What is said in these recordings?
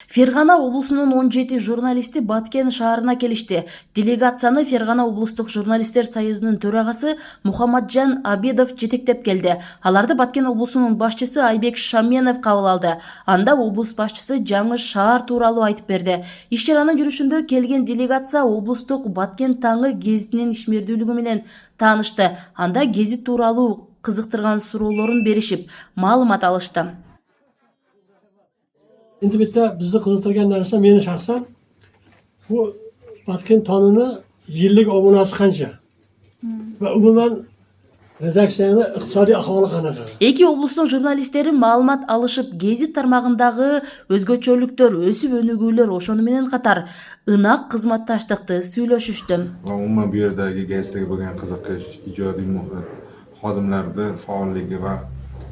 Ферғана облусунун 17 журналисти Баткен шаарына келишти. Делегацияны Ферғана облустук журналисттер союзунун төрагасы Мухаммаджан Абедов жетектеп келди. Аларды Баткен облусунун башчысы Айбек Шаменов кабыл алды. Анда облус башчысы жаңы шаар тууралуу айтып берди. Иш-чаранын жүрүшүндө келген делегация облустук Баткен таңы гезитинин ишмердүүлүгү менен таанышты. Анда гезит тууралуу кызыктырган суроолорун беришип, маалымат алышты. Endi bitta bizni qiziqtirgan narsa meni shaxsan bu Batken tonini yillik obunasi qancha va umuman redaksiyani iqtisodiy ahvoli qanaqa? Эки облустун журналисттери маалымат алышып, гезит тармагындагы өзгөчөлүктөр, өсүп өнүгүүлөр, ошону менен катар ынак кызматташтыкты сүйлөшүштү. Umuman bu yerdagi gazetga bo'lgan qiziqish, ijodiy muhit, xodimlarning faolligi va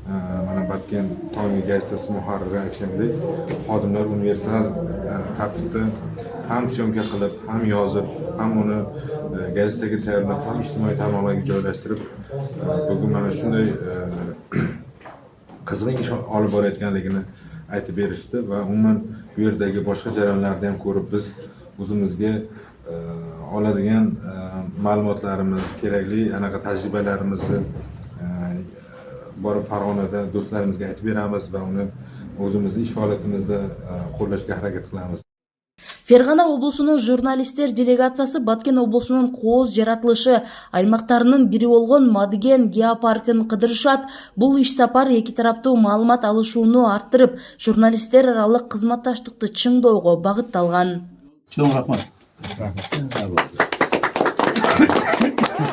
mana Batken tongi gazetasi muharriri aytgandek, xodimlar universal tartibda ham syomka qilib, ham yozib, ham uni gazetaga tayyorlab, ham ijtimoiy tarmoqlarga joylashtirib, bugun mana shunday qizg'in ish olib borayotganligini aytib berishdi va umuman bu yerdagi boshqa jarayonlarni ham ko'rib biz o'zimizga oladigan ma'lumotlarimiz, kerakli anaqa tajribalarimizni borib Farg'onada do'stlarimizga aytib beramiz va uni o'zimizni ish faoliyatimizda qo'llashga harakat qilamiz. Ферғана облусунун журналисттер делегациясы Баткен облусунун кооз жаратылышы аймактарынын бири болгон Мадыген геопаркын кыдырышат. Бул иш сапар эки тараптуу маалымат алышууну арттырып, журналисттер аралык кызматташтыкты чыңдоого багытталган. Чоң рахмат.